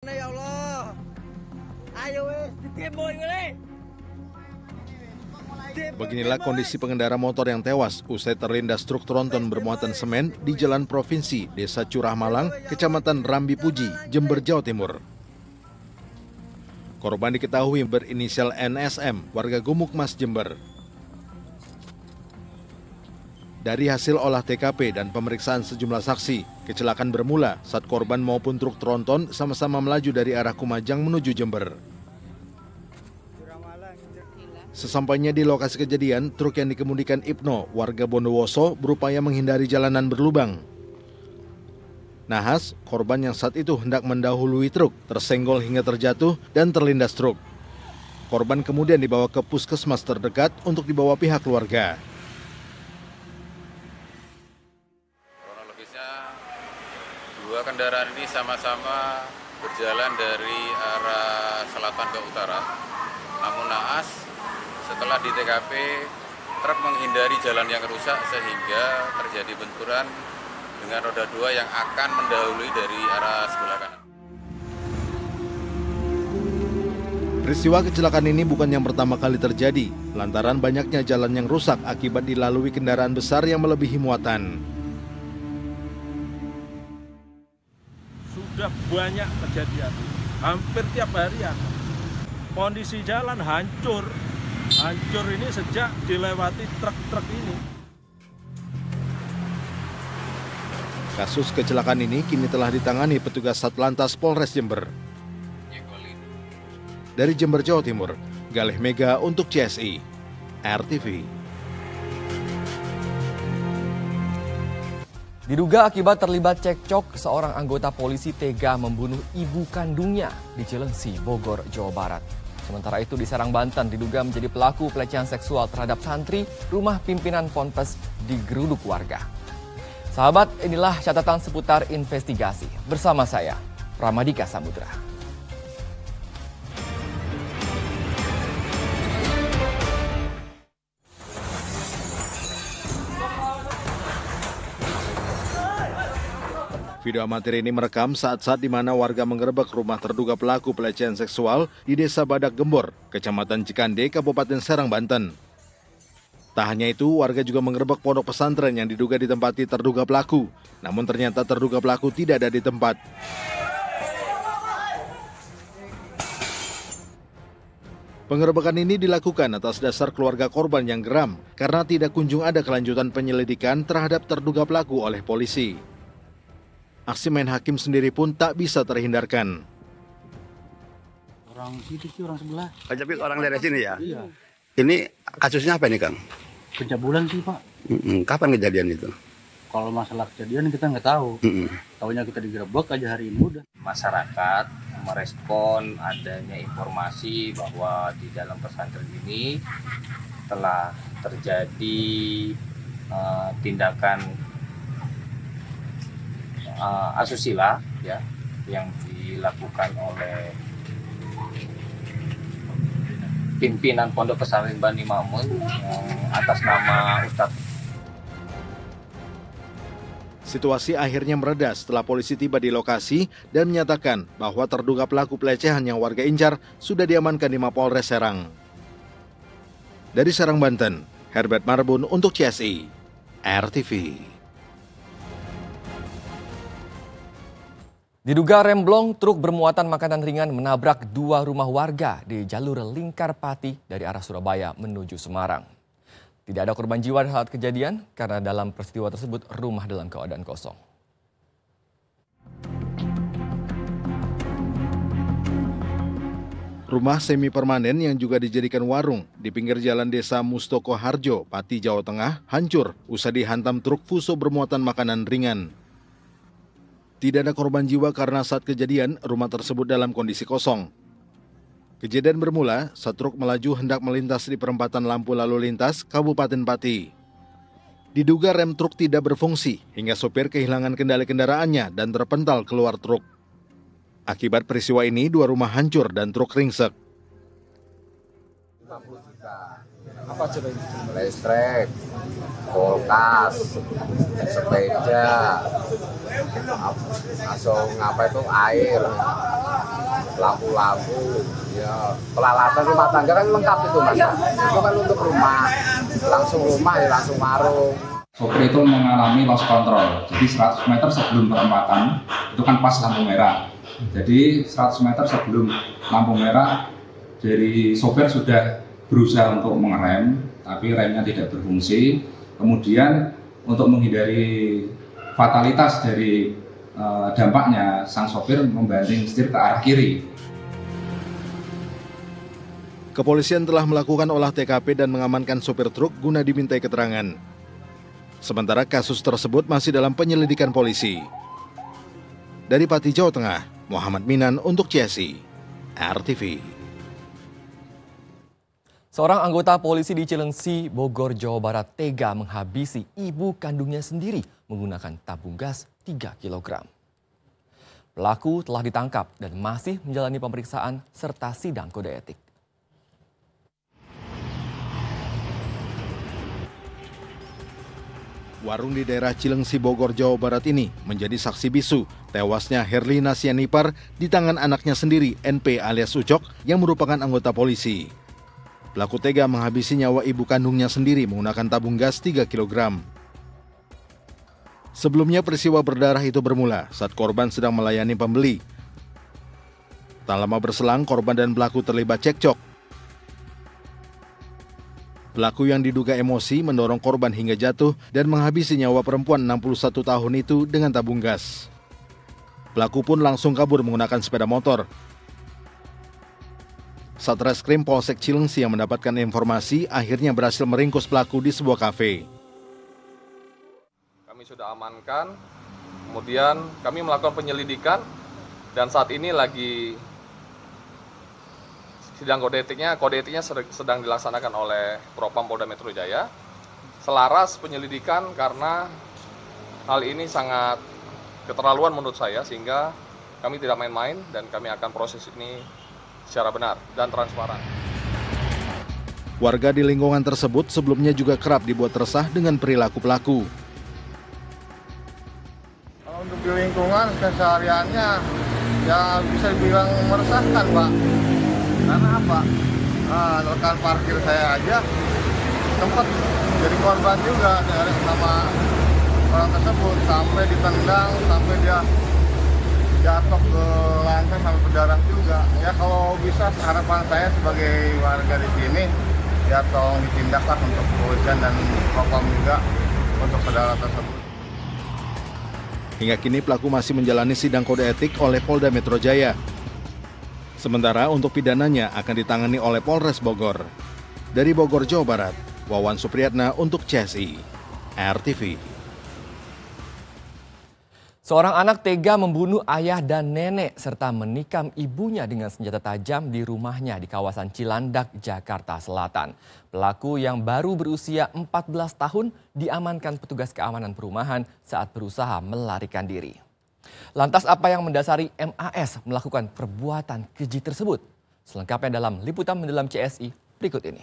Ya Allah, ayo ditimbul ini. Beginilah kondisi pengendara motor yang tewas usai terlindas truk tronton bermuatan semen di Jalan Provinsi, Desa Curah Malang, Kecamatan Rambi Puji, Jember, Jawa Timur. Korban diketahui berinisial NSM, warga Gumukmas, Jember. Dari hasil olah TKP dan pemeriksaan sejumlah saksi, kecelakaan bermula saat korban maupun truk tronton sama-sama melaju dari arah Kumajang menuju Jember. Sesampainya di lokasi kejadian, truk yang dikemudikan Ibno, warga Bondowoso, berupaya menghindari jalanan berlubang. Nahas, korban yang saat itu hendak mendahului truk, tersenggol hingga terjatuh dan terlindas truk. Korban kemudian dibawa ke puskesmas terdekat untuk dibawa pihak keluarga. Dua kendaraan ini sama-sama berjalan dari arah selatan ke utara. Namun naas, setelah di TKP, truk menghindari jalan yang rusak sehingga terjadi benturan dengan roda 2 yang akan mendahului dari arah sebelah kanan. Peristiwa kecelakaan ini bukan yang pertama kali terjadi, lantaran banyaknya jalan yang rusak akibat dilalui kendaraan besar yang melebihi muatan. Sudah banyak kejadian, hampir tiap hari ya. Kondisi jalan hancur ini sejak dilewati truk-truk ini. Kasus kecelakaan ini kini telah ditangani petugas Satlantas Polres Jember. Dari Jember, Jawa Timur, Galih Mega untuk CSI, RTV. Diduga akibat terlibat cekcok, seorang anggota polisi tega membunuh ibu kandungnya di Cilengsi, Bogor, Jawa Barat. Sementara itu di Serang, Banten diduga menjadi pelaku pelecehan seksual terhadap santri rumah pimpinan Ponpes digeruduk warga. Sahabat, inilah catatan seputar investigasi. Bersama saya, Ramadika Samudra. Video amatir ini merekam saat-saat di mana warga menggerebek rumah terduga pelaku pelecehan seksual di Desa Badak Gembor, Kecamatan Cikande, Kabupaten Serang, Banten. Tak hanya itu, warga juga menggerebek pondok pesantren yang diduga ditempati terduga pelaku. Namun ternyata terduga pelaku tidak ada di tempat. Penggerebekan ini dilakukan atas dasar keluarga korban yang geram karena tidak kunjung ada kelanjutan penyelidikan terhadap terduga pelaku oleh polisi. Aksi main hakim sendiri pun tak bisa terhindarkan. Orang situ sih, orang sebelah. Tapi orang dari sini ya? Iya. Ini kasusnya apa nih, Kang? Pencabulan sih, Pak. Kapan kejadian itu? Kalau masalah kejadian kita nggak tahu. Taunya kita digerebek aja hari ini udah. Masyarakat merespon adanya informasi bahwa di dalam pesantren ini telah terjadi tindakan asusila ya yang dilakukan oleh pimpinan Pondok Pesantren Bani Mamun atas nama Ustadz. Situasi akhirnya mereda setelah polisi tiba di lokasi dan menyatakan bahwa terduga pelaku pelecehan yang warga incar sudah diamankan di Mapolres Serang. Dari Serang, Banten, Herbert Marbun untuk CSI, RTV. Diduga remblong, truk bermuatan makanan ringan menabrak dua rumah warga di jalur Lingkar Pati dari arah Surabaya menuju Semarang. Tidak ada korban jiwa saat kejadian karena dalam peristiwa tersebut rumah dalam keadaan kosong. Rumah semi permanen yang juga dijadikan warung di pinggir jalan Desa Mustoko Harjo, Pati, Jawa Tengah, hancur usai dihantam truk fuso bermuatan makanan ringan. Tidak ada korban jiwa karena saat kejadian rumah tersebut dalam kondisi kosong. Kejadian bermula saat truk melaju hendak melintas di perempatan lampu lalu lintas Kabupaten Pati. Diduga rem truk tidak berfungsi hingga sopir kehilangan kendali kendaraannya dan terpental keluar truk. Akibat peristiwa ini, dua rumah hancur dan truk ringsek. 50 juta. Apa coba ini? Listrik, kulkas, sepeda, langsung apa itu air. lampu-lampu, ya peralatan rumah tangga kan lengkap itu Mas. Itu kan untuk rumah, langsung rumah ya langsung warung. Sopir itu mengalami loss control, jadi 100 meter sebelum perempatan itu kan pas lampu merah. Jadi 100 meter sebelum lampu merah, dari sopir sudah berusaha untuk mengerem, tapi remnya tidak berfungsi. Kemudian untuk menghindari fatalitas dari dampaknya, sang sopir membanting setir ke arah kiri. Kepolisian telah melakukan olah TKP dan mengamankan sopir truk guna dimintai keterangan. Sementara kasus tersebut masih dalam penyelidikan polisi. Dari Pati, Jawa Tengah, Muhammad Minan untuk CSI RTV. Seorang anggota polisi di Cilengsi, Bogor, Jawa Barat tega menghabisi ibu kandungnya sendiri menggunakan tabung gas 3 kg. Pelaku telah ditangkap dan masih menjalani pemeriksaan serta sidang kode etik. Warung di daerah Cilengsi, Bogor, Jawa Barat ini menjadi saksi bisu tewasnya Herlina Sianipar di tangan anaknya sendiri, NP alias Ucok, yang merupakan anggota polisi. Pelaku tega menghabisi nyawa ibu kandungnya sendiri menggunakan tabung gas 3 kg. Sebelumnya peristiwa berdarah itu bermula saat korban sedang melayani pembeli. Tak lama berselang, korban dan pelaku terlibat cekcok. Pelaku yang diduga emosi mendorong korban hingga jatuh dan menghabisi nyawa perempuan 61 tahun itu dengan tabung gas. Pelaku pun langsung kabur menggunakan sepeda motor. Satreskrim Polsek Cilengsi yang mendapatkan informasi akhirnya berhasil meringkus pelaku di sebuah kafe. Kami sudah amankan, kemudian kami melakukan penyelidikan dan saat ini lagi sidang kode etiknya sedang dilaksanakan oleh Propam Polda Metro Jaya. Selaras penyelidikan karena hal ini sangat keterlaluan menurut saya, sehingga kami tidak main-main dan kami akan proses ini secara benar dan transparan. Warga di lingkungan tersebut sebelumnya juga kerap dibuat resah dengan perilaku pelaku. Kalau untuk di lingkungan kesehariannya ya bisa dibilang meresahkan, Pak. Karena apa? Rekan parkir saya aja sempat jadi korban juga dari sama orang tersebut, sampai ditendang, sampai dia jatuh ke lantai sampai berdarah juga. Ya kalau bisa harapan saya sebagai warga di sini ya tolong ditindaklah untuk kepolisian dan Propam juga untuk saudara tersebut. Hingga kini pelaku masih menjalani sidang kode etik oleh Polda Metro Jaya. Sementara untuk pidananya akan ditangani oleh Polres Bogor. Dari Bogor, Jawa Barat, Wawan Supriyatna untuk CSI RTV. Seorang anak tega membunuh ayah dan nenek serta menikam ibunya dengan senjata tajam di rumahnya di kawasan Cilandak, Jakarta Selatan. Pelaku yang baru berusia 14 tahun diamankan petugas keamanan perumahan saat berusaha melarikan diri. Lantas apa yang mendasari MAS melakukan perbuatan keji tersebut? Selengkapnya dalam liputan mendalam CSI berikut ini.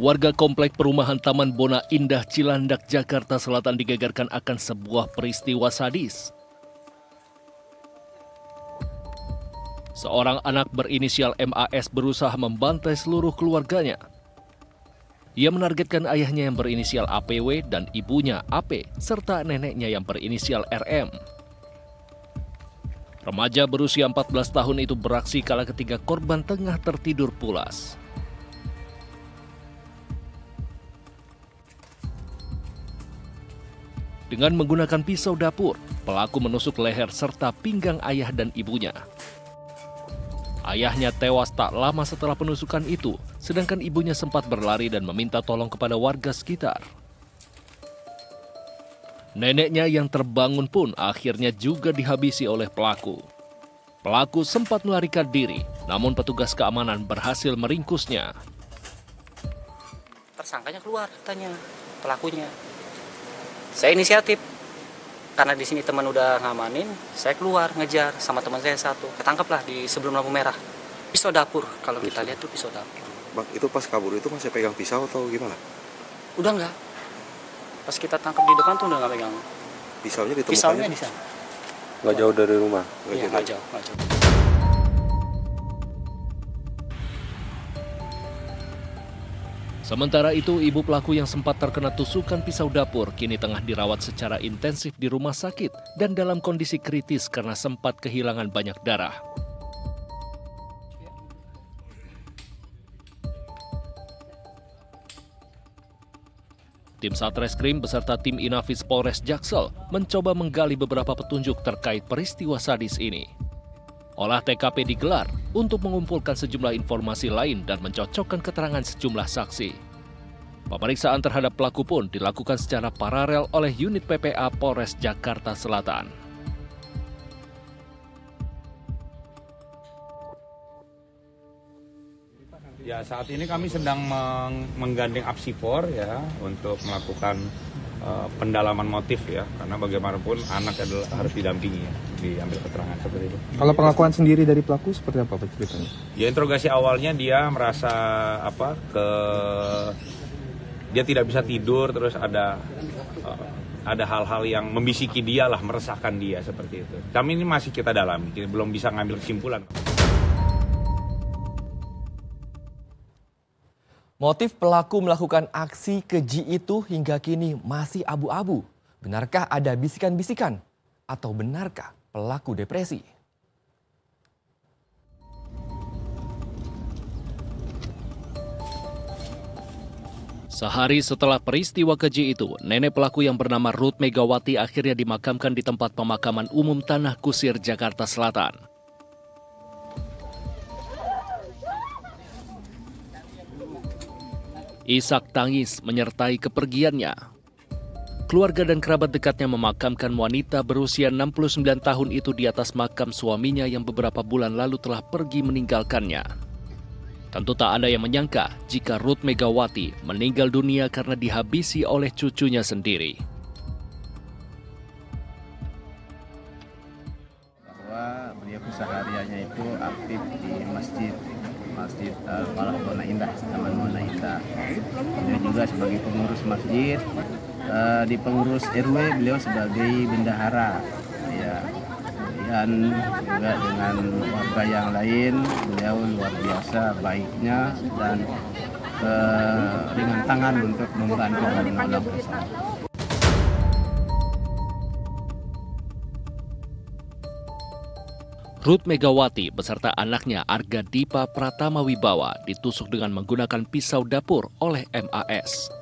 Warga komplek perumahan Taman Bona Indah Cilandak, Jakarta Selatan digegarkan akan sebuah peristiwa sadis. Seorang anak berinisial MAS berusaha membantai seluruh keluarganya. Ia menargetkan ayahnya yang berinisial APW dan ibunya AP, serta neneknya yang berinisial RM. Remaja berusia 14 tahun itu beraksi kala ketika korban tengah tertidur pulas. Dengan menggunakan pisau dapur, pelaku menusuk leher serta pinggang ayah dan ibunya. Ayahnya tewas tak lama setelah penusukan itu, sedangkan ibunya sempat berlari dan meminta tolong kepada warga sekitar. Neneknya yang terbangun pun akhirnya juga dihabisi oleh pelaku. Pelaku sempat melarikan diri, namun petugas keamanan berhasil meringkusnya. Tersangkanya keluar katanya, pelakunya. Saya inisiatif, karena di sini teman udah ngamanin, saya keluar ngejar sama teman saya satu. Ketangkaplah di sebelum lampu merah. Pisau dapur, kalau kita lihat tuh pisau dapur. Bang, itu pas kabur itu masih pegang pisau atau gimana? Udah enggak. Pas kita tangkap di depan tuh udah nggak pegang. Pisaunya ditemukan? Pisaunya di sana. Nggak jauh dari rumah? Iya, nggak jauh. Sementara itu, ibu pelaku yang sempat terkena tusukan pisau dapur kini tengah dirawat secara intensif di rumah sakit dan dalam kondisi kritis karena sempat kehilangan banyak darah. Tim Satreskrim beserta tim Inafis Polres Jaksel mencoba menggali beberapa petunjuk terkait peristiwa sadis ini. Olah TKP digelar untuk mengumpulkan sejumlah informasi lain dan mencocokkan keterangan sejumlah saksi. Pemeriksaan terhadap pelaku pun dilakukan secara paralel oleh unit PPA Polres Jakarta Selatan. Ya, saat ini kami sedang menggandeng Apsifor ya untuk melakukan pendalaman motif ya, karena bagaimanapun anak adalah harus didampingi ya, diambil keterangan seperti itu. Kalau pengakuan sendiri dari pelaku seperti apa Pak ceritanya? Ya, interogasi awalnya dia merasa dia tidak bisa tidur, terus ada hal-hal yang membisiki dia lah, meresahkan dia seperti itu. Kami ini masih kita dalami, kita belum bisa ngambil kesimpulan. Motif pelaku melakukan aksi keji itu hingga kini masih abu-abu. Benarkah ada bisikan-bisikan? Atau benarkah pelaku depresi? Sehari setelah peristiwa keji itu, nenek pelaku yang bernama Ruth Megawati akhirnya dimakamkan di tempat pemakaman umum Tanah Kusir, Jakarta Selatan. Isak tangis menyertai kepergiannya. Keluarga dan kerabat dekatnya memakamkan wanita berusia 69 tahun itu di atas makam suaminya yang beberapa bulan lalu telah pergi meninggalkannya. Tentu tak ada yang menyangka jika Ruth Megawati meninggal dunia karena dihabisi oleh cucunya sendiri. Bahwa beliau kesehariannya itu aktif di Masjid Al-Falah Mona Indah, Taman Mona Indah. Beliau juga sebagai pengurus masjid, di pengurus RW beliau sebagai bendahara. Ya, dan juga dengan warga yang lain beliau luar biasa baiknya dan ringan tangan untuk membantu dan menolong sesama. Ruth Megawati beserta anaknya Arga Dipa Pratama Wibawa ditusuk dengan menggunakan pisau dapur oleh MAS.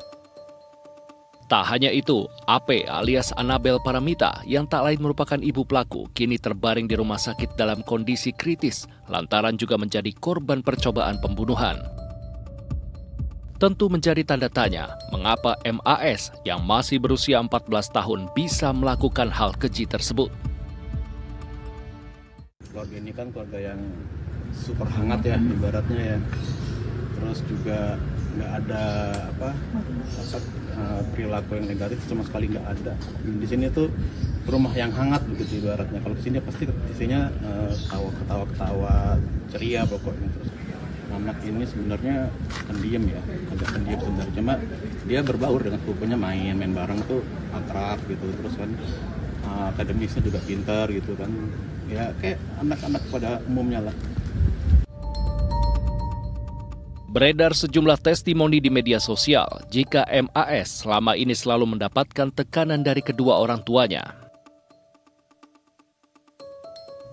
Tak hanya itu, AP alias Anabel Paramita yang tak lain merupakan ibu pelaku kini terbaring di rumah sakit dalam kondisi kritis lantaran juga menjadi korban percobaan pembunuhan. Tentu menjadi tanda tanya mengapa MAS yang masih berusia 14 tahun bisa melakukan hal keji tersebut. Keluarga ini kan keluarga yang super hangat ya ibaratnya ya, terus juga nggak ada perilaku yang negatif sama sekali nggak ada. Di sini tuh rumah yang hangat begitu ibaratnya. Kalau di sini pasti isinya ketawa ceria pokoknya. Terus anak ini sebenarnya pendiam ya, agak pendiam sebenarnya, cuma dia berbaur dengan sepupunya, main bareng tuh akrab gitu, terus kan akademisnya juga pintar gitu kan. Ya kayak anak-anak pada umumnya lah. Beredar sejumlah testimoni di media sosial jika MAS selama ini selalu mendapatkan tekanan dari kedua orang tuanya.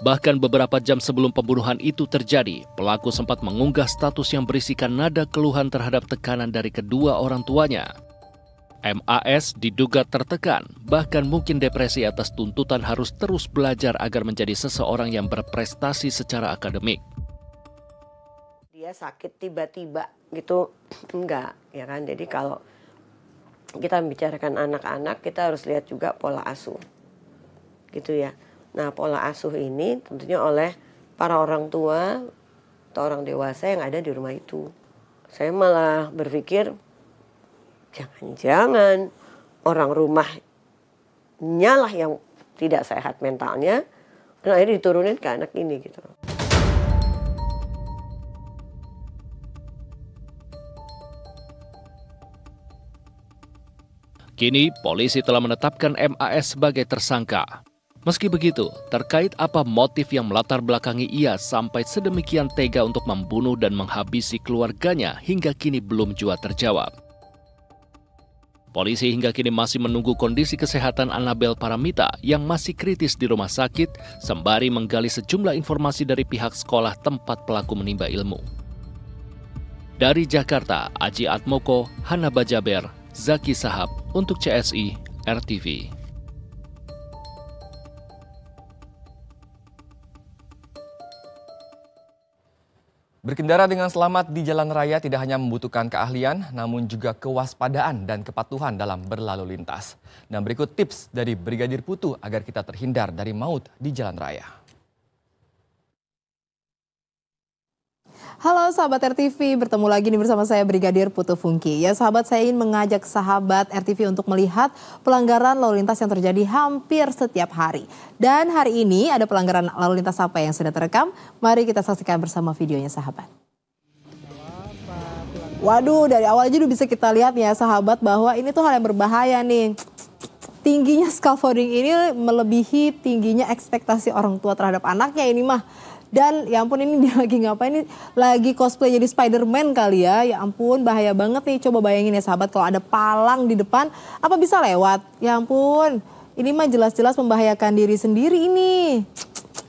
Bahkan beberapa jam sebelum pembunuhan itu terjadi, pelaku sempat mengunggah status yang berisikan nada keluhan terhadap tekanan dari kedua orang tuanya. MAS diduga tertekan, bahkan mungkin depresi atas tuntutan harus terus belajar agar menjadi seseorang yang berprestasi secara akademik. Dia sakit tiba-tiba gitu, enggak, ya kan? Jadi kalau kita membicarakan anak-anak, kita harus lihat juga pola asuh, gitu ya. Nah, pola asuh ini tentunya oleh para orang tua atau orang dewasa yang ada di rumah itu. Saya malah berpikir, jangan-jangan orang rumahnya lah yang tidak sehat mentalnya, dan akhirnya diturunin ke anak ini gitu. Kini, polisi telah menetapkan MAS sebagai tersangka. Meski begitu, terkait apa motif yang melatar belakangi ia sampai sedemikian tega untuk membunuh dan menghabisi keluarganya hingga kini belum jua terjawab. Polisi hingga kini masih menunggu kondisi kesehatan Annabel Paramita yang masih kritis di rumah sakit, sembari menggali sejumlah informasi dari pihak sekolah tempat pelaku menimba ilmu. Dari Jakarta, Aji Atmoko, Hana Bajaber, Zaki Sahab untuk CSI RTV. Berkendara dengan selamat di jalan raya tidak hanya membutuhkan keahlian, namun juga kewaspadaan dan kepatuhan dalam berlalu lintas. Dan berikut tips dari Brigadir Putu agar kita terhindar dari maut di jalan raya. Halo sahabat RTV, bertemu lagi nih bersama saya Brigadir Putu Fungki. Ya sahabat, saya ingin mengajak sahabat RTV untuk melihat pelanggaran lalu lintas yang terjadi hampir setiap hari. Dan hari ini ada pelanggaran lalu lintas apa yang sudah terekam? Mari kita saksikan bersama videonya sahabat. Waduh, dari awal aja bisa kita lihat ya sahabat bahwa ini tuh hal yang berbahaya nih. Tingginya scaffolding ini melebihi tingginya ekspektasi orang tua terhadap anaknya ini mah. Dan ya ampun, ini dia lagi ngapain, ini lagi cosplay jadi Spider-Man kali ya. Ya ampun, bahaya banget nih. Coba bayangin ya sahabat, kalau ada palang di depan, apa bisa lewat? Ya ampun, ini mah jelas-jelas membahayakan diri sendiri ini.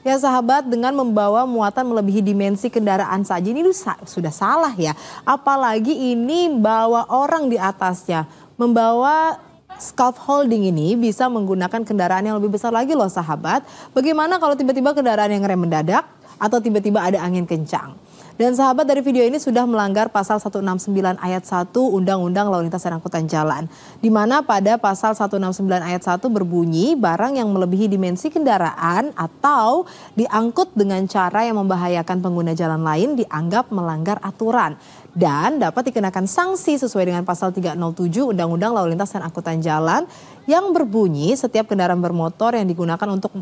Ya sahabat, dengan membawa muatan melebihi dimensi kendaraan saja ini sudah salah ya. Apalagi ini bawa orang di atasnya. Membawa scaffolding ini bisa menggunakan kendaraan yang lebih besar lagi loh sahabat. Bagaimana kalau tiba-tiba kendaraan yang rem mendadak atau tiba-tiba ada angin kencang? Dan sahabat, dari video ini sudah melanggar pasal 169 ayat 1 Undang-Undang Lalu Lintas dan Angkutan Jalan. Di mana pada pasal 169 ayat 1 berbunyi barang yang melebihi dimensi kendaraan atau diangkut dengan cara yang membahayakan pengguna jalan lain dianggap melanggar aturan. Dan dapat dikenakan sanksi sesuai dengan pasal 307 Undang-Undang Lalu Lintas dan Angkutan Jalan yang berbunyi setiap kendaraan bermotor yang digunakan untuk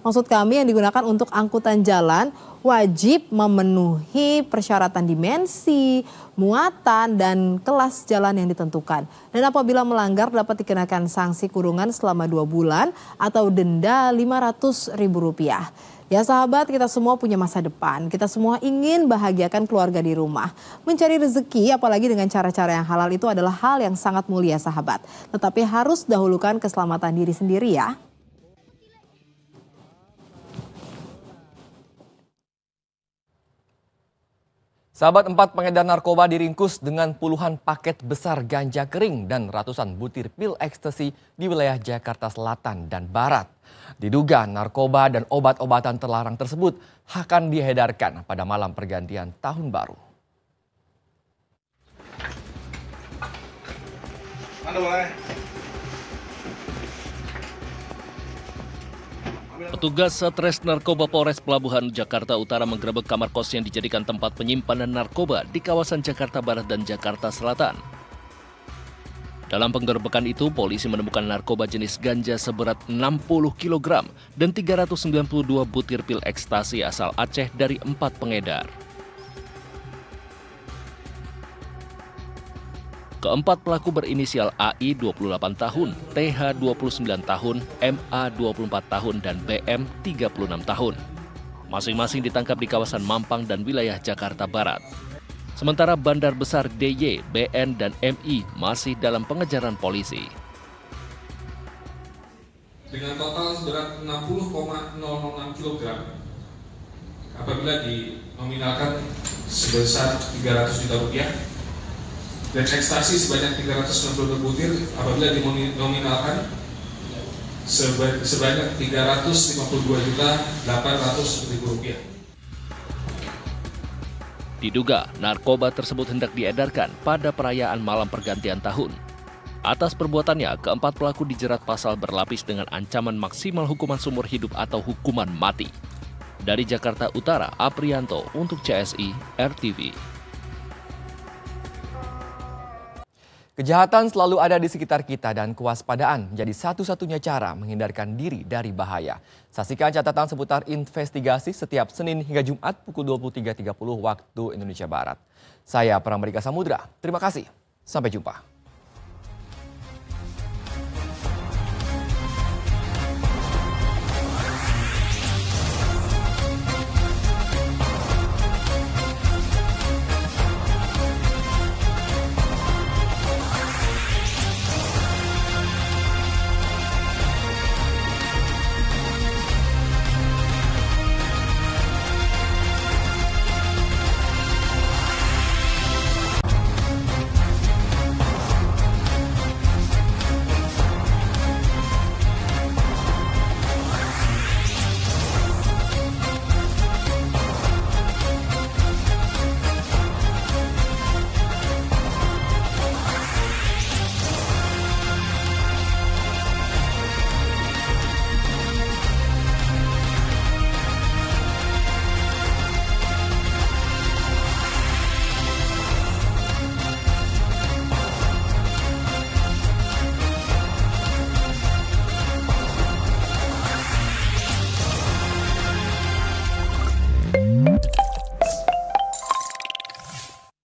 yang digunakan untuk angkutan jalan wajib memenuhi persyaratan dimensi, muatan, dan kelas jalan yang ditentukan. Dan apabila melanggar dapat dikenakan sanksi kurungan selama 2 bulan atau denda Rp500.000. Ya sahabat, kita semua punya masa depan. Kita semua ingin bahagiakan keluarga di rumah. Mencari rezeki apalagi dengan cara-cara yang halal itu adalah hal yang sangat mulia sahabat. Tetapi harus dahulukan keselamatan diri sendiri ya. Sahabat, 4 pengedar narkoba diringkus dengan puluhan paket besar ganja kering dan ratusan butir pil ekstasi di wilayah Jakarta Selatan dan Barat. Diduga narkoba dan obat-obatan terlarang tersebut akan diedarkan pada malam pergantian tahun baru. Petugas Satres Narkoba Polres Pelabuhan Jakarta Utara menggerebek kamar kos yang dijadikan tempat penyimpanan narkoba di kawasan Jakarta Barat dan Jakarta Selatan. Dalam penggerebekan itu, polisi menemukan narkoba jenis ganja seberat 60 kg dan 392 butir pil ekstasi asal Aceh dari 4 pengedar. Keempat pelaku berinisial AI 28 tahun, TH 29 tahun, MA 24 tahun, dan BM 36 tahun. Masing-masing ditangkap di kawasan Mampang dan wilayah Jakarta Barat. Sementara bandar besar DY, BN, dan MI masih dalam pengejaran polisi. Dengan total seberat 60,006 kg, apabila dinominalkan sebesar Rp300 juta, dan ekstasi sebanyak 392 butir apabila dinominalkan sebanyak Rp352.800.000. Diduga narkoba tersebut hendak diedarkan pada perayaan malam pergantian tahun. Atas perbuatannya, keempat pelaku dijerat pasal berlapis dengan ancaman maksimal hukuman seumur hidup atau hukuman mati. Dari Jakarta Utara, Aprianto untuk CSI RTV. Kejahatan selalu ada di sekitar kita dan kewaspadaan menjadi satu-satunya cara menghindarkan diri dari bahaya. Saksikan catatan seputar investigasi setiap Senin hingga Jumat pukul 23.30 waktu Indonesia Barat. Saya Pramodika Samudra, terima kasih. Sampai jumpa. Thank you.